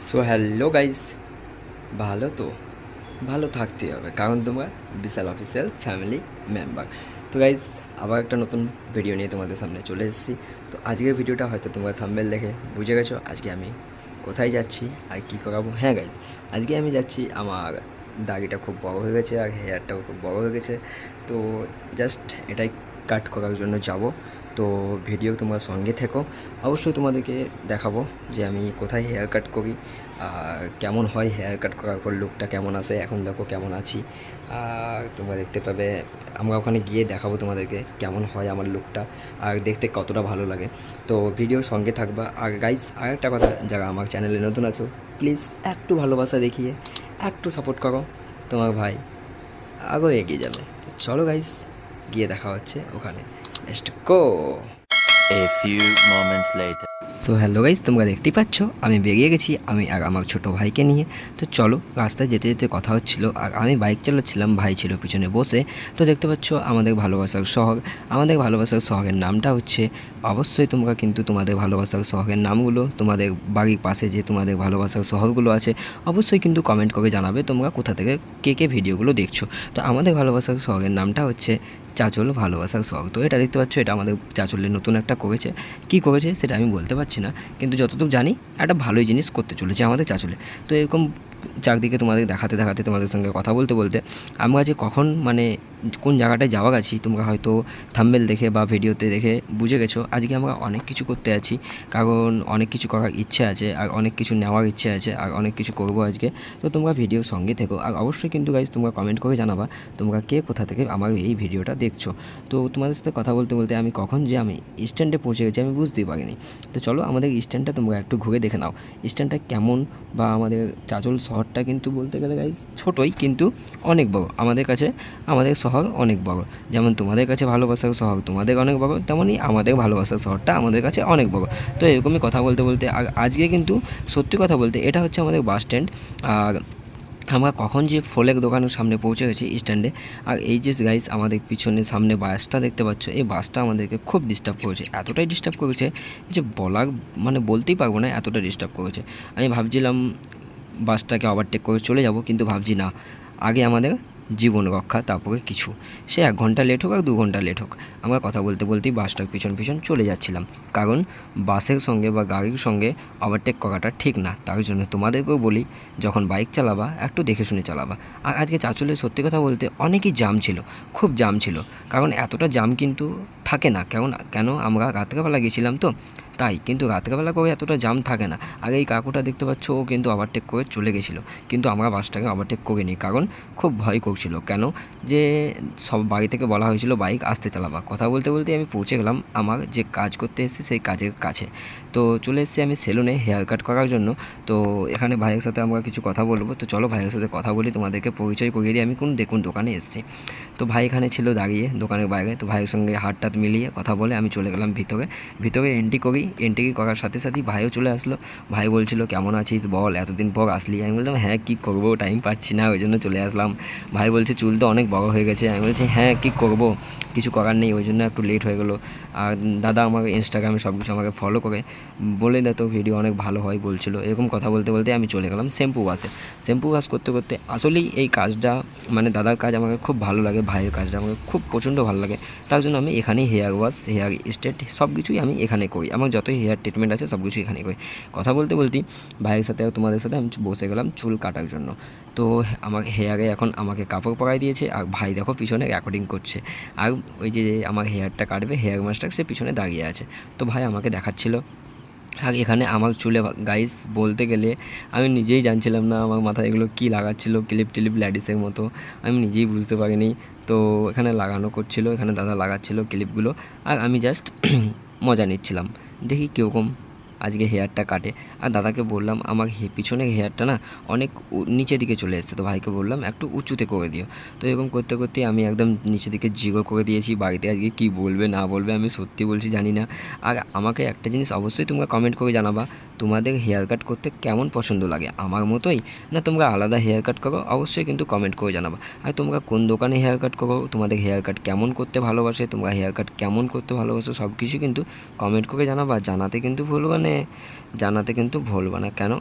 So hello guys, ভালো তো ভালো থাকতেই হবে কারণ তোমরা বিশাল অফিসিয়াল ফ্যামিলি মেম্বার। তো গাইস, আবার একটা নতুন ভিডিও নিয়ে তোমাদের সামনে চলে এসেছি। তো আজকের ভিডিওটা হয়তো তোমরা থাম্বনেল দেখে বুঝে গেছো আজকে আমি কোথায় যাচ্ছি আর কী করাবো। হ্যাঁ গাইস, আজকে আমি যাচ্ছি, আমার দাড়িটা খুব বড় হয়ে গেছে আর হেয়ারটাও খুব বড় হয়ে গেছে। তো জাস্ট এটাই কাট করার জন্য যাব। তো ভিডিও তোমরা সঙ্গে থেকো, অবশ্যই তোমাদেরকে দেখাবো যে আমি কোথায় হেয়ার কাট করি আর কেমন হয় হেয়ার কাট করার পর লুকটা কেমন আসে। এখন দেখো কেমন আছি, আর তোমরা দেখতে পাবে, আমরা ওখানে গিয়ে দেখাবো তোমাদেরকে কেমন হয় আমার লুকটা আর দেখতে কতটা ভালো লাগে। তো ভিডিওর সঙ্গে থাকবা। আর গাইজ, আর একটা কথা, যারা আমার চ্যানেলে নতুন আছো প্লিজ একটু ভালোবাসা দেখিয়ে একটু সাপোর্ট করো, তোমার ভাই আরও এগিয়ে যাবে। তো চলো গাইজ, গিয়ে দেখা হচ্ছে ওখানে। Let's go. A few moments later. So hello guys, তোমরা দেখতেই পাচ্ছ আমি বেরিয়ে গেছি, আমি আর আমার ছোটো ভাইকে নিয়ে। তো চলো, রাস্তায় যেতে যেতে কথা হচ্ছিল আর আমি বাইক চালাচ্ছিলাম, ভাই ছিল পিছনে বসে। তো দেখতে পাচ্ছ আমাদের ভালোবাসার শহর, আমাদের ভালোবাসার শহরের নামটা হচ্ছে, অবশ্যই তোমরা কিন্তু তোমাদের ভালোবাসার শহরের নামগুলো, তোমাদের বাড়ির পাশে যে তোমাদের ভালোবাসার শহরগুলো আছে, অবশ্যই কিন্তু কমেন্ট করে জানাবে তোমরা কোথা থেকে কে কে ভিডিওগুলো দেখছো। তো আমাদের ভালোবাসার শহরের নামটা হচ্ছে চাঁচল ভালোবাসার শখ। তো এটা দেখতে পাচ্ছ, এটা আমাদের চাঁচলের নতুন একটা করেছে। কী করেছে সেটা আমি বলতে পারছি না, কিন্তু যতটুকু জানি একটা ভালোই জিনিস করতে চলেছে আমাদের চাঁচলে। তো এরকম চারদিকে তোমাদের দেখাতে দেখাতে, তোমাদের সঙ্গে কথা বলতে বলতে আমরা যে কখন মানে কোন জায়গাটায় যাওয়া গেছি তোমরা হয়তো থাম্বনেল দেখে বা ভিডিওতে দেখে বুঝে গেছো। আজকে আমরা অনেক কিছু করতে আছি, কারণ অনেক কিছু করার ইচ্ছে আছে আর অনেক কিছু নেওয়ার ইচ্ছে আছে আর অনেক কিছু করবো আজকে। তো তোমরা ভিডিওর সঙ্গে থেকো আর অবশ্যই কিন্তু গাইজ তোমরা কমেন্ট করে জানাবা তোমরা কে কোথা থেকে আমার এই ভিডিওটা দেখছো। তো তোমাদের সাথে কথা বলতে বলতে আমি কখন যে আমি স্ট্যান্ডে পৌঁছে গেছি আমি বুঝতেই পারিনি। তো চলো, আমাদের স্ট্যান্ডটা তোমরা একটু ঘুরে দেখে নাও, স্ট্যান্ডটা কেমন। বা আমাদের চাঁচল শহরটা কিন্তু বলতে গেলে গাইজ ছোটোই, কিন্তু অনেক বড় আমাদের কাছে। আমাদের শহর অনেক বড়, যেমন তোমাদের কাছে ভালোবাসার শহর তোমাদের অনেক বড়, তেমনই আমাদের ভালোবাসার শহরটা আমাদের কাছে অনেক বড়। তো এরকমই কথা বলতে বলতে আর আজকে কিন্তু সত্যি কথা বলতে এটা হচ্ছে আমাদের বাস স্ট্যান্ড। আর আমরা কখন যে ফলের দোকানের সামনে পৌঁছে গেছি স্ট্যান্ডে। আর এই যে গাইস, আমাদের পিছনে সামনে বাসটা দেখতে পাচ্ছ, এই বাসটা আমাদেরকে খুব ডিস্টার্ব করেছে, এতটাই ডিস্টার্ব করেছে যে বলার মানে বলতেই পারবো না, এতটা ডিস্টার্ব করেছে। আমি ভাবছিলাম বাসটাকে ওভারটেক করে চলে যাব, কিন্তু ভাবছি না, আগে আমাদের জীবন রক্ষা, তারপরে কিছু, সে 1 ঘন্টা লেট হোক আর 2 ঘন্টা লেট হোক, আমরা কথা বলতে বলতেই বাসটার পিছন পিছন চলে যাচ্ছিলাম। কারণ বাসের সঙ্গে বা গাড়ির সঙ্গে ওভারটেক করাটা ঠিক না। তার জন্য তোমাদেরকেও বলি, যখন বাইক চালাবা একটু দেখে শুনে চালাবা। আর আজকে চাঁচলে সত্যি কথা বলতে অনেকই জ্যাম ছিল, খুব জ্যাম ছিল। কারণ এতটা জ্যাম কিন্তু থাকে না, কেন আমরা রাত্রেবেলা গেছিলাম তো তাই, কিন্তু রাত্রেবেলা করে এতটা জ্যাম থাকে না। আর এই কাকুটা দেখতে পাচ্ছ, ও কিন্তু ওভারটেক করে চলে গেছিলো, কিন্তু আমরা বাসটাকে ওভারটেক করিনি, কারণ খুব ভয় করছিল। কেন যে সব বাড়ি থেকে বলা হয়েছিল বাইক আসতে চালাবা। কথা বলতে বলতে আমি পৌঁছে গেলাম আমার যে কাজ করতে এসেছি সেই কাজের কাছে। তো চলে এসেছি আমি সেলুনে হেয়ার কাট করার জন্য। তো এখানে ভাইয়ের সাথে আমরা কিছু কথা বলবো। তো চলো ভাইয়ের সাথে কথা বলি, তোমাদেরকে পরিচয় করিয়ে দিই আমি দেখুন দোকানে এসেছি। তো ভাই এখানে ছিল দাঁড়িয়ে দোকানের বাইরে। তো ভাইয়ের সঙ্গে হাত টাত মিলিয়ে কথা বলে আমি চলে গেলাম ভিতরে এন্ট্রি করার সাথে সাথেই ভাইও চলে আসলো। ভাই বলছিল কেমন আছিস বল, এতদিন পর আসলি। আমি বললাম হ্যাঁ কী করবো, টাইম পাচ্ছি না, ওই জন্য চলে আসলাম। ভাই বলছে চুল তো অনেক বড় হয়ে গেছে। আমি বলছি হ্যাঁ কী করবো, কিছু করার নেই, ওই জন্য একটু লেট হয়ে গেলো। আর দাদা আমাকে ইনস্টাগ্রামে সব কিছু আমাকে ফলো করে, বলে দে তো ভিডিও অনেক ভালো হয় বলছিল। এরকম কথা বলতে বলতে আমি চলে গেলাম শ্যাম্পু ওয়াশ করতে করতে। আসলেই এই কাজটা মানে দাদার কাজ আমাকে খুব ভালো লাগে, ভাইয়ের কাজটা আমাকে খুব প্রচণ্ড ভালো লাগে। তার জন্য আমি এখানেই হেয়ার ওয়াশ, হেয়ার স্ট্রেট সব কিছুই আমি এখানে করি। আমার যতই হেয়ার ট্রিটমেন্ট আছে সব কিছুই এখানে করি। কথা বলতে বলতেই ভাইয়ের সাথে তোমাদের সাথে আমি বসে গেলাম চুল কাটার জন্য। তো আমার হেয়ারে এখন আমাকে কাপড় পরাই দিয়েছে আর ভাই দেখো পিছনে রেকর্ডিং করছে। আর ওই যে আমার হেয়ারটা কাটবে হেয়ার মাস্টার, সে পিছনে দাঁড়িয়ে আছে। তো ভাই আমাকে দেখাচ্ছিল। আর এখানে আমার চুলে গাইস বলতে গেলে আমি নিজেই জানছিলাম না আমার মাথায় এগুলো কী লাগাচ্ছিল, ক্লিপ ল্যাডিসের মতো, আমি নিজেই বুঝতে পারিনি। তো এখানে লাগানো করছিল, এখানে দাদা লাগাচ্ছিল ক্লিপগুলো আর আমি জাস্ট মজা নিচ্ছিলাম, দেখি কীরকম আজকে হেয়ারটা কাটে। আর দাদাকে বললাম আমার পিছনের হেয়ারটা না অনেক নিচের দিকে চলে এসেছে, তো ভাইকে বললাম একটু উঁচুতে করে দিও। তো এরকম করতে করতে আমি একদম নিচের দিকে জিরো করে দিয়েছি। বাড়িতে আজকে কী বলবে না বলবে আমি সত্যি বলছি জানি না। আর আমাকে একটা জিনিস অবশ্যই তোমরা কমেন্ট করে জানাবা, তোমাদের হেয়ার কাট করতে কেমন পছন্দ লাগে, আমার মতোই না তোমরা আলাদা হেয়ার কাট করো, অবশ্যই কিন্তু কমেন্ট করে জানাবা। আর তোমরা কোন দোকানে হেয়ার কাট করো, তোমাদের হেয়ার কাট কেমন করতে ভালোবাসে, তোমরা হেয়ার কাট কেমন করতে ভালোবাসো, সব কিছু কিন্তু কমেন্ট করে জানাবা। জানাতে কিন্তু ভুলবে না, কেন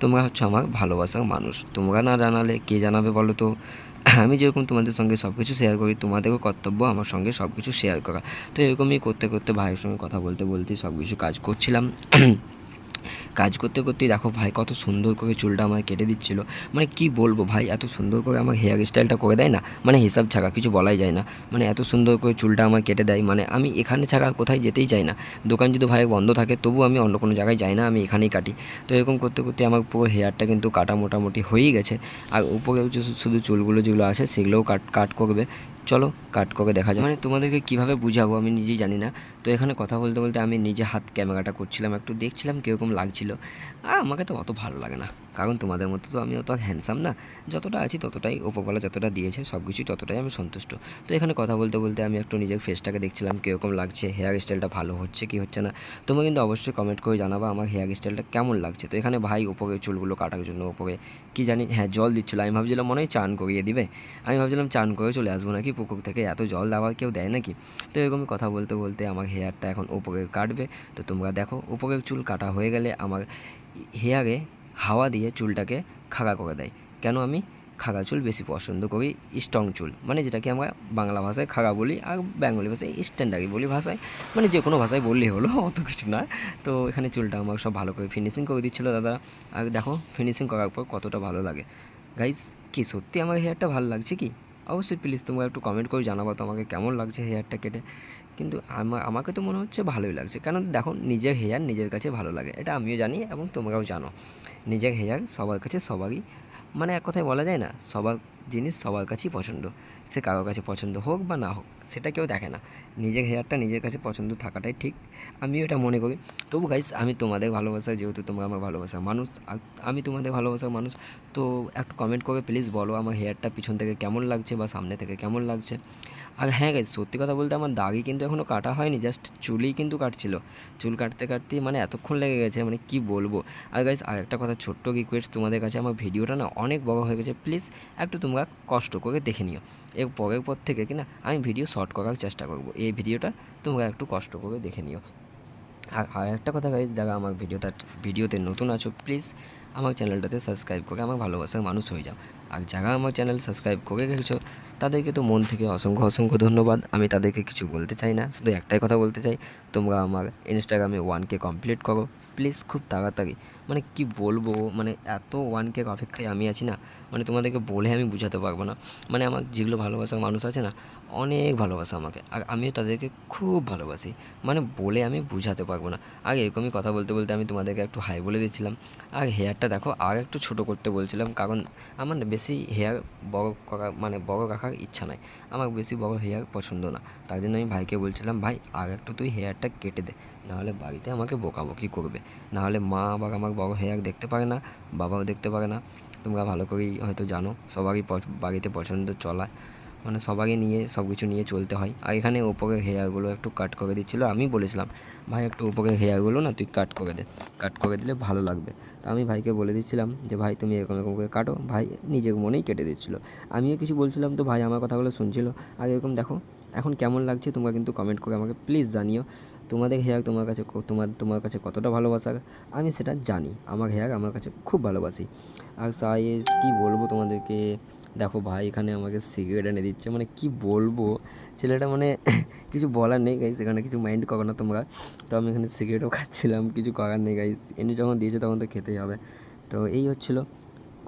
তোমরা হচ্ছে আমার ভালোবাসার মানুষ। তোমরা না জানালে কে জানাবে বলো তো? আমি যেরকম তোমাদের সঙ্গে সব কিছু শেয়ার করি, তোমাদেরও কর্তব্য আমার সঙ্গে সব কিছু শেয়ার করা। তো এরকমই করতে করতে ভাইয়ের সঙ্গে কথা বলতে বলতেই সব কিছু কাজ করছিলাম। কাজ করতে করতেই দেখো ভাই কত সুন্দর করে চুলটা আমায় কেটে দিচ্ছিল। মানে কি বলবো ভাই, এত সুন্দর করে আমার হেয়ার স্টাইলটা করে দেয় না, মানে হিসাব ছাড়া, কিছু বলাই যায় না। মানে এত সুন্দর করে চুলটা আমার কেটে দেয়, মানে আমি এখানে ছাড়া আর কোথায় যেতেই চাই না। দোকান যদি ভাই বন্ধ থাকে তবু আমি অন্য কোনো জায়গায় যাই না, আমি এখানেই কাটি। তো এরকম করতে করতে আমার পুরো হেয়ারটা কিন্তু কাটা মোটামুটি হয়েই গেছে। আর উপরে শুধু চুলগুলো যেগুলো আছে সেগুলোও কাট করবে। চলো কাট করে দেখা যায়। মানে তোমাদেরকে কীভাবে বুঝাবো আমি নিজেই জানি না। তো এখানে কথা বলতে বলতে আমি নিজে হাত ক্যামেরাটা করছিলাম, একটু দেখছিলাম কীরকম লাগছিল। আমাকে তো অত ভালো লাগে না, কারণ তোমাদের মতো তো আমি অত হ্যান্ডসাম না। যতটা আছি ততটাই, ওপরওয়ালা যতটা দিয়েছে সব কিছুই ততটাই আমি সন্তুষ্ট। তো এখানে কথা বলতে বলতে আমি একটু নিজের ফেসটাকে দেখছিলাম কীরকম লাগছে, হেয়ার স্টাইলটা ভালো হচ্ছে কি হচ্ছে না। তোমরা কিন্তু অবশ্যই কমেন্ট করে জানাবা আমার হেয়ার স্টাইলটা কেমন লাগছে। তো এখানে ভাই ওপরে চুলগুলো কাটার জন্য ওপরে কী জানি হ্যাঁ জল দিচ্ছিলো। আমি ভাবছিলাম মনে হয় চান করিয়ে দিবে। আমি ভাবছিলাম চান করে চলে আসবো নাকি পুকুর থেকে, এত জল দেওয়ার কেউ দেয় নাকি। তো এরকমই কথা বলতে বলতে আমার হেয়ারটা এখন উপরে কাটবে। তো তোমরা দেখো উপরের চুল কাটা হয়ে গেলে আমার হেয়ারে হাওয়া দিয়ে চুলটাকে খাড়া করে দেয়। কেন আমি খাড়া চুল বেশি পছন্দ করি, স্ট্রং চুল, মানে যেটাকে আমরা বাংলা ভাষায় খাড়া বলি আর বেঙ্গলি ভাষায় স্ট্যান্ডার্ডই বলি ভাষায়, মানে যে কোনো ভাষায় বললেই হলো, অত কিছু না। তো এখানে চুলটা আমার সব ভালো করে ফিনিশিং করে দিচ্ছিলো দাদা। আর দেখো ফিনিশিং করার পর কতটা ভালো লাগে। গাইজ কি সত্যি আমার হেয়ারটা ভালো লাগছে কি? অবশ্যই প্লিজ তোমরা একটু কমেন্ট করে জানাবো তো আমাকে কেমন লাগছে হেয়ারটা কেটে। কিন্তু আমাকে তো মনে হচ্ছে ভালোই লাগছে, কারণ দেখো নিজের হেয়ার নিজের কাছে ভালো লাগে, এটা আমিও জানি এবং তোমরাও জানো। নিজের হেয়ার সবার কাছে সবারই, মানে এক কথায় বলা যায় না, সবার জিনিস সবার কাছেই পছন্দ। সে কারোর কাছে পছন্দ হোক বা না হোক সেটা কেউ দেখে না। নিজের হেয়ারটা নিজের কাছে পছন্দ থাকাটাই ঠিক, আমিও এটা মনে করি। তবু গাইস আমি তোমাদের ভালোবাসা, যেহেতু তোমরা আমার ভালোবাসার মানুষ আর আমি তোমাদের ভালোবাসার মানুষ, তো একটু কমেন্ট করে প্লিজ বলো আমার হেয়ারটা পিছন থেকে কেমন লাগছে বা সামনে থেকে কেমন লাগছে। আর হ্যাঁ গাইস সত্যি কথা বলতে আমার দাড়ি কিন্তু এখনও কাটা হয়নি, জাস্ট চুলই কিন্তু কাটছিল। চুল কাটতে কাটতেই মানে এতক্ষণ লেগে গেছে, মানে কি বলবো। আর গাইস আর একটা কথা, ছোট্ট রিকোয়েস্ট তোমাদের কাছে, আমার ভিডিওটা না অনেক বড় হয়ে গেছে, প্লিজ একটু তোমরা কষ্ট করে দেখে নিও। এর পরের পর থেকে কিনা আমি ভিডিও শর্ট করার চেষ্টা করব, এই ভিডিওটা তোমরা একটু কষ্ট করে দেখে নিও। আর একটা কথা গাইস, যারা আমার ভিডিওতে নতুন আছো প্লিজ আমার চ্যানেলটাতে সাবস্ক্রাইব করে আমার ভালোবাসার মানুষ হয়ে যাও। আর যারা আমার চ্যানেল সাবস্ক্রাইব করে রেখেছো তাদেরকে তো মন থেকে অসংখ্য অসংখ্য ধন্যবাদ। আমি তাদেরকে কিছু বলতে চাই না, শুধু একটাই কথা বলতে চাই, তোমরা আমার ইনস্টাগ্রামে 1K কমপ্লিট করো প্লিজ, খুব তাড়াতাড়ি। মানে কি বলবো, মানে এত 1K অপেক্ষায় আমি আছি না, মানে তোমাদেরকে বলে আমি বোঝাতে পারবো না। মানে আমার যেগুলো ভালোবাসার মানুষ আছে না, অনেক ভালোবাসা আমাকে, আর আমিও তাদেরকে খুব ভালোবাসি, মানে বলে আমি বোঝাতে পারবো না। আর এরকমই কথা বলতে বলতে আমি তোমাদেরকে একটু হাই বলে দিচ্ছিলাম। আর হেয়ারটা দেখো আর একটু ছোটো করতে বলছিলাম, কারণ আমার না বেশি হেয়ার বড় করা মানে বড় রাখার ইচ্ছা নাই, আমার বেশি বড় হেয়ার পছন্দ না। তার জন্য আমি ভাইকে বলছিলাম ভাই আর একটু তুই হেয়ারটা কেটে দে, নাহলে বাড়িতে আমাকে বকাবকি করবে, নাহলে মা আবার আমার বড় হেয়ার দেখতে পারে না, বাবাও দেখতে পারে না। তোমরা ভালো করেই হয়তো জানো, সবারই বাড়িতে পছন্দ চলা, মানে সবারই নিয়ে সব কিছু নিয়ে চলতে হয়। আর এখানে ওপরের হেয়ারগুলো একটু কাট করে দিচ্ছিলো, আমি বলেছিলাম ভাই একটু ওপরের হেয়ারগুলো না তুই কাট করে দে, কাট করে দিলে ভালো লাগবে। তো আমি ভাইকে বলে দিচ্ছিলাম যে ভাই তুমি এরকম এরকম করে কাটো, ভাই নিজের মনেই কেটে দিচ্ছিলো, আমিও কিছু বলছিলাম তো ভাই আমার কথাগুলো শুনছিলো। আর এরকম দেখো এখন কেমন লাগছে তোমরা কিন্তু কমেন্ট করে আমাকে প্লিজ জানিও। তোমাদের হেয়ার তোমার কাছে কতটা ভালোবাসার আমি সেটা জানি, আমার হেয়ার আমার কাছে খুব ভালোবাসি। আর সাইজ কী বলবো তোমাদেরকে, দেখো ভাই এখানে আমাকে সিগারেট এনে দিচ্ছে, মানে কি বলবো ছেলেটা, মানে কিছু বলার নেই গাইস, এখানে কিছু মাইন্ড করো না তোমরা। তো আমি এখানে সিগারেটও খাচ্ছিলাম, কিছু করার নেই গাইস, এমনি যখন দিয়েছে তখন তো খেতেই হবে। তো এই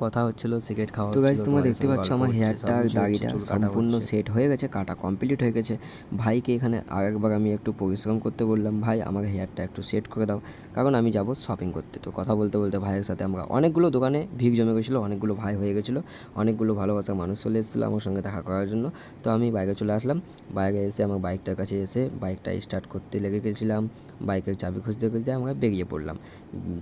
কথা হচ্ছিলো সিগারেট খাওয়া। তো গাইস তোমরা দেখতে পাচ্ছ আমার হেয়ারটা দাড়িটা সম্পূর্ণ সেট হয়ে গেছে, কাটা কমপ্লিট হয়ে গেছে। ভাইকে এখানে আরেকবার আমি একটু পরিশ্রম করতে বললাম, ভাই আমার হেয়ারটা একটু সেট করে দাও, কারণ আমি যাব শপিং করতে। তো কথা বলতে বলতে ভাইয়ের সাথে আমরা অনেকগুলো দোকানে ভিড় জমে গেছিলো, অনেকগুলো ভাই হয়ে গেছিলো, অনেকগুলো ভালোবাসার মানুষ চলে এসেছিলো আমার সঙ্গে দেখা করার জন্য। তো আমি বাইরে চলে আসলাম, বাইরে এসে আমার বাইকটার কাছে এসে বাইকটা স্টার্ট করতে লেগে গেছিলাম, বাইকের চাবি খুঁজতে খুঁজতে আমরা বেরিয়ে পড়লাম।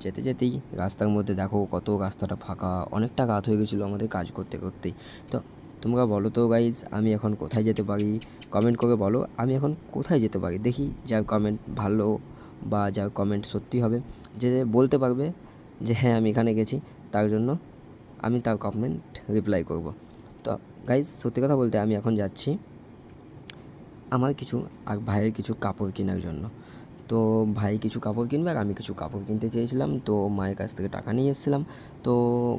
যেতে যেতেই রাস্তার মধ্যে দেখো কত রাস্তাটা ফাঁকা, অনেকটা রাত হয়ে গেছিলো আমাদের কাজ করতে করতেই। তো তোমরা বলো তো গাইজ আমি এখন কোথায় যেতে পারি, কমেন্ট করে বলো আমি এখন কোথায় যেতে পারি। দেখি যার কমেন্ট ভালো বা যার কমেন্ট সত্যি হবে, যে বলতে পারবে যে হ্যাঁ আমি এখানে গেছি, তার জন্য আমি তার কমেন্ট রিপ্লাই করব। তো গাইজ সত্যি কথা বলতে আমি এখন যাচ্ছি আমার কিছু আর ভাইয়ের কিছু কাপড় কেনার জন্য। তো ভাই কিছু কাপড় কিনবে আর আমি কিছু কাপড় কিনতে চেয়েছিলাম, তো মায়ের কাছ থেকে টাকা নিয়ে এসেছিলাম। তো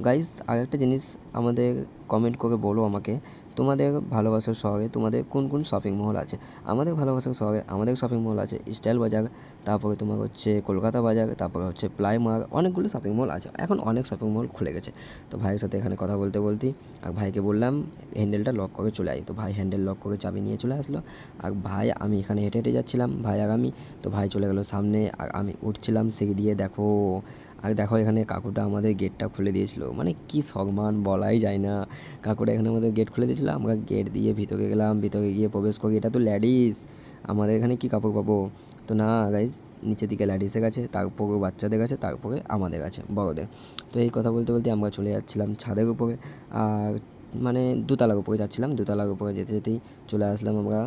গাইস আরেকটা জিনিস আমাদের কমেন্ট করে বলো আমাকে, তোমাদের ভালোবাসার শহরে তোমাদের কোন কোন শপিং মল আছে? আমাদের ভালোবাসার শহরে আমাদের শপিং মল আছে স্টাইল বাজার, তারপরে তোমার হচ্ছে কলকাতা বাজার, তারপরে হচ্ছে প্লাইমার্ট, অনেকগুলো শপিং মল আছে, এখন অনেক শপিং মল খুলে গেছে। তো ভাইয়ের সাথে এখানে কথা বলতে বলতেই আর ভাইকে বললাম হ্যান্ডেলটা লক করে চলে আয়, তো ভাই হ্যান্ডেল লক করে চাবি নিয়ে চলে আসলো। আর ভাই আমি এখানে হেঁটে হেঁটে যাচ্ছিলাম, ভাই আর আমি, তো ভাই চলে গেলো সামনে আর আমি উঠছিলাম সিঁড়ি দিয়ে। দেখো আর দেখো এখানে কাকুটা আমাদের গেটটা খুলে দিয়েছিল, মানে কি সম্মান বলাই যায় না। কাকুটা এখানে আমাদের গেট খুলে দিয়েছিলো, আমরা গেট দিয়ে ভিতরে গেলাম, ভিতরে গিয়ে প্রবেশ করি, এটা তো ল্যাডিস, আমাদের এখানে কি কাপড় পাবো? তো না গাইজ, নিচের দিকে ল্যাডিসের কাছে, তারপরে বাচ্চাদের কাছে, তারপরে আমাদের কাছে বড়দের। তো এই কথা বলতে বলতে আমরা চলে যাচ্ছিলাম ছাদের উপরে, আর মানে দোতলার উপরে যাচ্ছিলাম, দোতলার উপরে যেতে যেতেই চলে আসলাম আমরা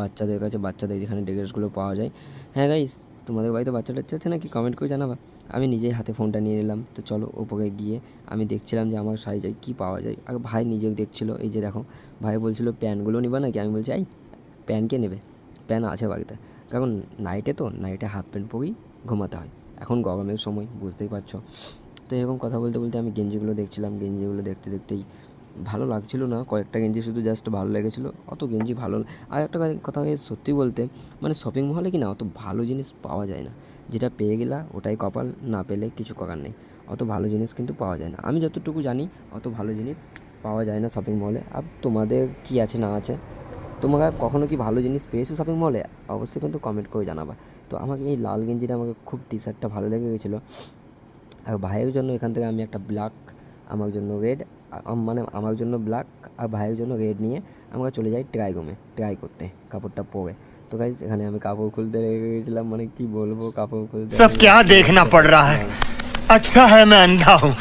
বাচ্চাদের কাছে, বাচ্চাদের যেখানে ড্রেসগুলো পাওয়া যায়। হ্যাঁ গাইস, তোমাদের বাড়িতে বাচ্চা টাচ্চা আছে নাকি কমেন্ট করে জানাবা। আমি নিজেই হাতে ফোনটা নিয়ে নিলাম, তো চলো উপরে গিয়ে আমি দেখছিলাম যে আমার সাইজে কী পাওয়া যায়, আর ভাই নিজেও দেখছিলো। এই যে দেখো, ভাই বলছিলো প্যান্টগুলো নিবা নাকি, আমি বলছি এই প্যান্ট কে নেবে, প্যান্ট আছে বাড়িতে, কারণ নাইটে তো নাইটে হাফ প্যান্ট পরেই ঘুমাতে হয়, এখন গরমের সময় বুঝতেই পারছো। তো এরকম কথা বলতে বলতে আমি গেঞ্জিগুলো দেখছিলাম, গেঞ্জিগুলো দেখতে দেখতেই ভালো লাগছিল না, কয়েকটা গেঞ্জি শুধু জাস্ট ভালো লেগেছিলো, অত গেঞ্জি ভালো। আর একটা কথা সত্যি বলতে, মানে শপিং মলে কি না অত ভালো জিনিস পাওয়া যায় না, যেটা পেয়ে গেলা ওটাই কপাল, না পেলে কিছু করার নেই, অত ভালো জিনিস কিন্তু পাওয়া যায় না, আমি যতটুকু জানি অত ভালো জিনিস পাওয়া যায় না শপিং মলে। আর তোমাদের কি আছে না আছে, তোমরা কখনো কি ভালো জিনিস পেয়েছো শপিং মলে? অবশ্যই কিন্তু কমেন্ট করে জানাবা। তো আমাকে এই লাল গেঞ্জিটা আমাকে খুব টি শার্টটা ভালো লেগে গেছিলো, আর ভাইয়ের জন্য এখান থেকে আমি একটা ব্ল্যাক, আমার জন্য রেড, মানে আমার জন্য ব্ল্যাক আর ভাইয়ের জন্য রেড নিয়ে আমরা চলে যাই ট্রাইগোমে ট্রাই করতে কাপড়টা পরে। তো গাইজ এখানে আমি কাপড় খুলতে লেগে গেছিলাম, মানে কি বলবো, কাপড় খুলতে सब क्या देखना पड़ रहा है। अच्छा है मैं अंधा हूँ।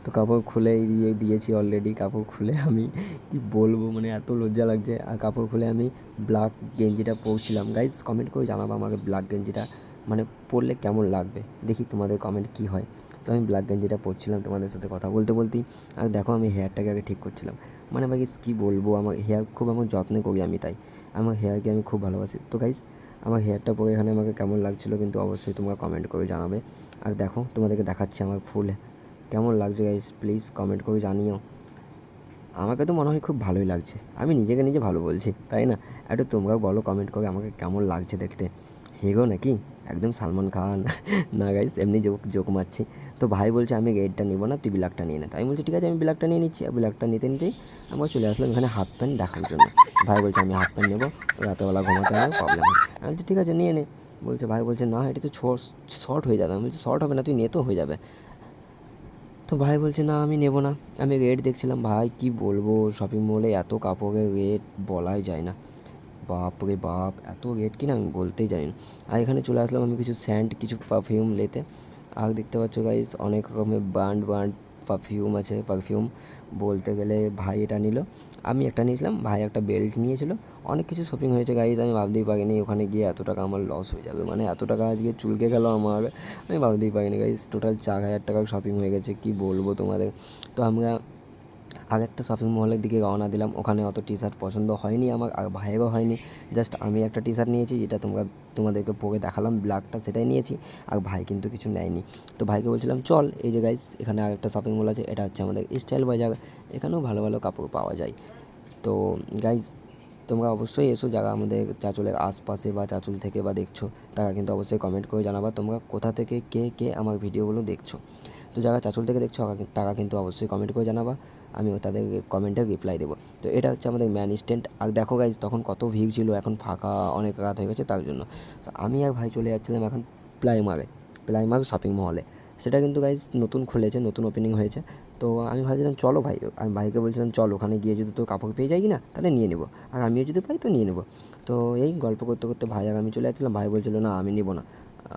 তো কাপড় খুলে দিয়েছি অলরেডি, কাপড় খুলে আমি কি বলবো, মানে এত লজ্জা লাগছে। আর কাপড় খুলে আমি ব্ল্যাক গেঞ্জিটা পরছিলাম। গাইজ কমেন্ট করে জানাবো আমাকে ব্ল্যাক গেঞ্জিটা মানে পরলে কেমন লাগবে, দেখি তোমাদের কমেন্ট কী হয়। তো আমি ব্ল্যাক গেঞ্জিটা পরছিলাম তোমাদের সাথে কথা বলতে বলতেই, আর দেখো আমি হেয়ারটাকে আগে ঠিক করছিলাম, মানে ভাই কী বলবো, আমার হেয়ার খুব আমার যত্ন করি আমি, তাই আমার হেয়ারকে আমি খুব ভালোবাসি। তো গাইজ আমার হেয়ারটা পরে এখানে আমাকে কেমন লাগছিলো কিন্তু অবশ্যই তোমরা কমেন্ট করে জানাবে। আর দেখো তোমাদেরকে দেখাচ্ছি আমার ফুল কেমন লাগছে গাইস, প্লিজ কমেন্ট করে জানিও। আমাকে তো মনে হয় খুব ভালোই লাগছে, আমি নিজেকে নিজে ভালো বলছি তাই না? একটু তোমরাও বলো কমেন্ট করে আমাকে কেমন লাগছে দেখতে, হিরো নাকি একদম সালমান খান? না গাইস এমনি জোক মারছি। তো ভাই বলছে আমি রেডটা নেবো না, তুই ব্ল্যাকটা নিয়ে নে, তাই আমি বলছি ঠিক আছে আমি ব্ল্যাকটা নিয়ে নিচ্ছি। আর ব্ল্যাকটা নিতে নিতেই আমরা চলে আসলাম এখানে হাফ প্যান্ট দেখার জন্য। ভাই বলছে আমি হাফ প্যান্ট নেবো, রাতেবেলা ঘুমাতে হবে প্রবলেম হয়। আমি বলছি ঠিক আছে নিয়ে নে। বলছে ভাই বলছে না এটা তো শর্ট হয়ে যাবে। আমি বলছি শর্ট হবে না, তুই নে তো হয়ে যাবে। তো ভাই বলছে না আমি নেবো না। আমি রেট দেখছিলাম, ভাই কি বলবো, শপিং মলে এত কাপড়ের রেট বলাই যায় না, বাপ রে বাপ, এত রেট কিনা আমি বলতেই জানি না। আর এখানে চলে আসলাম আমি কিছু স্যান্ট কিছু পারফিউম নিতে। আর দেখতে পাচ্ছ গাইস অনেক রকমের ব্র্যান্ড পারফিউম আছে, পারফিউম বলতে গেলে ভাই এটা নিল, আমি একটা নিয়েছিলাম, ভাই একটা বেল্ট নিয়েছিল, অনেক কিছু শপিং হয়েছে গাইস, আমি ভাবতেই পারিনি ওখানে গিয়ে এত টাকা আমার লস হয়ে যাবে, মানে এত টাকা আজকে চুলকে গেল আমার, আমি ভাবতেই পারিনি গাইস, টোটাল 4,000 টাকার শপিং হয়ে গেছে, কি বলবো তোমাদের। তো আমরা আরেকটা শপিং মলের দিকে রওনা দিলাম, ওখানে অত টি শার্ট পছন্দ হয়নি আমার, আর ভাইয়েরও হয়নি, জাস্ট আমি একটা টি শার্ট নিয়েছি যেটা তোমাদেরকে পরে দেখালাম ব্ল্যাকটা, সেটাই নিয়েছি। আর ভাই কিন্তু কিছু নেয়নি। তো ভাইকে বলছিলাম চল এই যে গাইস এখানে আরেকটা শপিং মল আছে, এটা হচ্ছে আমাদের স্টাইল বাজার, এখানেও ভালো ভালো কাপড় পাওয়া যায়। তো গাইস তোমরা অবশ্যই এসো, যারা আমাদের চাঁচলের আশপাশে বা চাঁচল থেকে বা দেখছো তারা কিন্তু অবশ্যই কমেন্ট করে জানাবা তোমরা কোথা থেকে কে কে আমার ভিডিওগুলো দেখছো। তো যারা চাঁচল থেকে দেখছো তারা কিন্তু অবশ্যই কমেন্ট করে জানাবা, আমি তাদের কমেন্টের রিপ্লাই দেবো। তো এটা হচ্ছে আমাদের ম্যান স্ট্যান্ড। আর দেখো গাইজ তখন কত ভিড় ছিল, এখন ফাঁকা, অনেক রাত হয়ে গেছে তার জন্য। তো আমি আর ভাই চলে যাচ্ছিলাম এখন প্লাইমার্ক শপিং মলে, সেটা কিন্তু গাইজ নতুন খুলেছে, নতুন ওপেনিং হয়েছে। তো আমি ভাবছিলাম চলো ভাই, আমি ভাইকে বলছিলাম চল ওখানে গিয়ে যদি তো কাপড় পেয়ে যাই কি না তাহলে নিয়ে নেবো, আর আমিও যদি পাই তো নিয়ে নেবো। তো এই গল্প করতে করতে ভাই আর আমি চলে যাচ্ছিলাম, ভাই বলছিল না আমি নেবো না,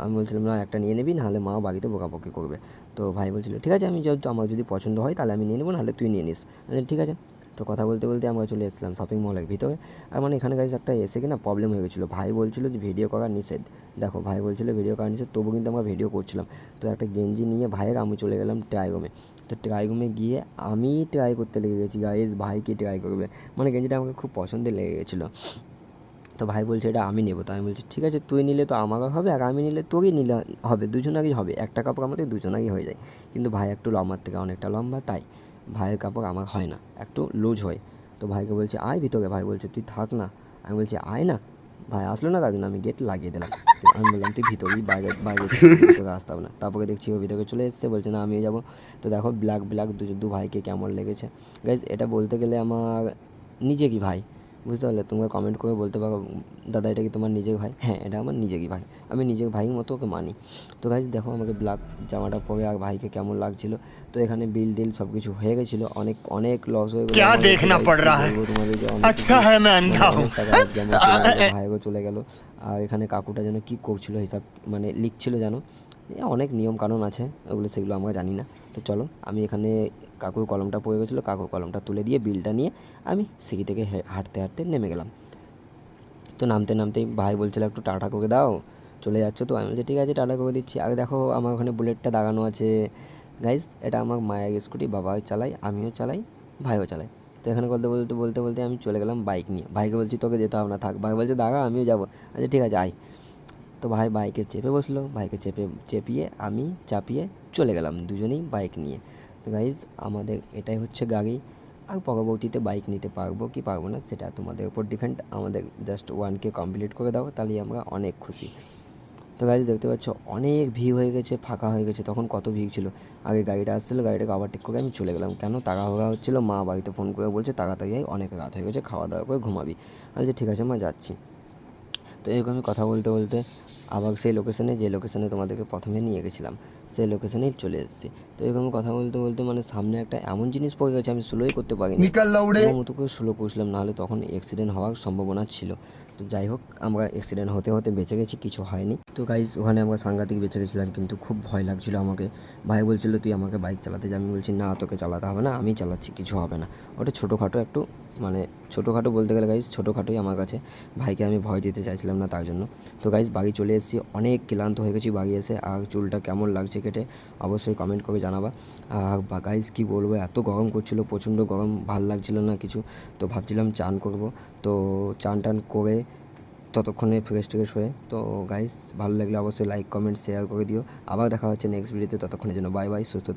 আমি বলছিলাম না একটা নিয়ে নিবি, নাহলে মা বাড়িতে বকাবকি করবে। তো ভাই বলছিল ঠিক আছে আমি যদি আমার যদি পছন্দ হয় তাহলে আমি নিয়ে নেবো, নাহলে তুই নিয়ে নিস। আমি ঠিক আছে। তো কথা বলতে বলতে আমরা চলে এসেছিলাম শপিং মলের ভিতরে। আর মানে এখানে গাইজ একটা এসে কিনা প্রবলেম হয়ে গেছিলো, ভাই বলছিল যে ভিডিও করা নিষেধ, দেখো ভাই বলছিল ভিডিও করা নিষেধ, তবু কিন্তু আমরা ভিডিও করছিলাম। তো একটা গেঞ্জি নিয়ে ভাইয়ের আমি চলে গেলাম ট্রাইগোমে। তো ট্রাইগোমে গিয়ে আমি ট্রাই করতে লেগে গেছি গাইজ, ভাই কি ট্রাই করবে, মানে গেঞ্জিটা আমাকে খুব পছন্দের লেগে গেছিলো। তো ভাই বলছে এটা আমি নেবো। তো আমি বলছি ঠিক আছে, তুই নিলে তো আমারও হবে আর আমি নিলে তোরই নিলে হবে, দুজনারই হবে, একটা কাপড় আমাদের দুজনারই হয়ে যায়। কিন্তু ভাই একটু আমার থেকে অনেকটা লম্বা, তাই ভাইয়ের কাপড় আমার হয় না, একটু লুজ হয়। তো ভাইকে বলছি আয় ভিতরে, ভাই বলছে তুই থাক না। আমি বলছি আয় না, ভাই আসলো না, তার জন্য আমি গেট লাগিয়ে দিলাম। তো আমি বললাম তুই ভিতরেই, বাইরে বাইরে ভিতরে আসতে হবে না। তারপরে দেখছি ও ভিতরে চলে এসেছে, বলছে না আমিও যাবো। তো দেখো ব্ল্যাক ব্ল্যাক দু ভাইকে কেমন লেগেছে গাইজ। এটা বলতে গেলে আমার নিজেরই ভাই, বুঝতে পারলে? তোমরা কমেন্ট করে বলতে পারো দাদা এটা কি তোমার নিজের ভাই? হ্যাঁ, এটা আমার নিজেরই ভাই, আমি নিজের ভাইয়ের মতো ওকে মানি। তো গাইজ দেখো আমাকে ব্ল্যাক জামাটা পরে আর ভাইকে কেমন লাগছিল। তো এখানে বিল টিল সব কিছু হয়ে গেছিলো, অনেক অনেক লস হয়ে গেলো क्या আমাদের। তো देखना guys, पड़ কি रहा है বলবো তোমাদের যে অনেক अच्छा है मैं अंधा हूँ অনেক টাকা যেমন চলে গেলো, ভাইও চলে গেল। আর এখানে কাকুটা যেন কী করছিল, হিসাব মানে লিখছিল যেন, অনেক নিয়ম কানুন আছে ওগুলো, সেগুলো আমরা জানি না। তো চলো, আমি এখানে কাকুর কলমটা পড়ে গেছিলো, কাকুর কলমটা তুলে দিয়ে বিলটা নিয়ে আমি সিঁড়ি থেকে হাঁটতে হাঁটতে নেমে গেলাম। তো নামতে নামতেই ভাই বলছিল একটু টাটা করে দাও, চলে যাচ্ছ তো? আমি বলছি ঠিক আছে টাটা করে দিচ্ছি। আর দেখো আমার ওখানে বুলেটটা দাগানো আছে গাইস, এটা আমার মায়ের স্কুটি, বাবাও চালাই, আমিও চালাই, ভাইও চালাই। তো এখানে বলতে বলতে বলতে বলতে আমি চলে গেলাম বাইক নিয়ে। ভাইকে বলছি তোকে যেতে হবে না, থাক। ভাই বলছে দাঁড়া আমিও যাবো। আচ্ছা ঠিক আছে আয়। তো ভাই বাইকে চেপে বসলো, ভাইকে চেপিয়ে আমি চাপিয়ে চলে গেলাম দুজনেই বাইক নিয়ে। তো গাইজ আমাদের এটাই হচ্ছে গাড়ি। আর পরবর্তীতে বাইক নিতে পারবো কি পারবো না সেটা তোমাদের উপর ডিপেন্ড। আমাদের জাস্ট 1K কমপ্লিট করে দাও, তাহলেই আমরা অনেক খুশি। তো গাড়ি দেখতে পাচ্ছ অনেক ভিড় হয়ে গেছে, ফাঁকা হয়ে গেছে। তখন কত ভিড় ছিল, আগে গাড়িটা আসছিলো, গাড়িটাকে ওভারটেক করে আমি চলে গেলাম। কেন? তাড়াহুড়া হচ্ছিলো, মা বাড়িতে ফোন করে বলছে তাড়াতাড়ি আয়, অনেক রাত হয়ে গেছে, খাওয়া দাওয়া করে ঘুমাবি। আমি বলছি ঠিক আছে মা যাচ্ছি। তো এরকমই কথা বলতে বলতে আবার সেই লোকেশনে, যে লোকেশনে তোমাদেরকে প্রথমে নিয়ে গেছিলাম, সেই লোকেশনেই চলে এসেছি। তো এরকম কথা বলতে বলতে মানে সামনে একটা এমন জিনিস পড়ে গেছে, আমি স্লোই করতে পারিনি, আমার মতো করে স্লো করছিলাম, নাহলে তখন অ্যাক্সিডেন্ট হওয়ার সম্ভাবনা ছিল। তো যাই হোক, আমরা অ্যাক্সিডেন্ট হতে হতে বেঁচে গেছি, কিছু হয়নি। তো গাইজ ওখানে আমরা সাংঘাতিক বেঁচে গেছিলাম, কিন্তু খুব ভয় লাগছিল আমাকে। ভাই বলছিল তুই আমাকে বাইক চালাতে যা, আমি বলছি না তোকে চালাতে হবে না, আমি চালাচ্ছি, কিছু হবে না। ওটা ছোটোখাটো একটু, মানে ছোটোখাটো বলতে গেলে গাইজ ছোটোখাটোই আমার কাছে, ভাইকে আমি ভয় দিতে চাইছিলাম না তার জন্য। তো গাইজ বাড়ি চলে এসেছি, অনেক ক্লান্ত হয়ে গেছি বাড়ি এসে। আর চুলটা কেমন লাগছে কেটে অবশ্যই কমেন্ট করে জানাবা। আর গাইজ কী বলবো, এত গরম করছিল, প্রচণ্ড গরম, ভাল লাগছিল না কিছু। তো ভাবছিলাম চান করব, তো চান টান করে ততক্ষণে ফ্রেশ ট্রেশ হয়ে। তো গাইজ ভালো লাগলে অবশ্যই লাইক কমেন্ট শেয়ার করে দিও। আবার দেখা হচ্ছে নেক্সট ভিডিওতে, ততক্ষণের জন্য বাই বাই, সুস্থ থেকো।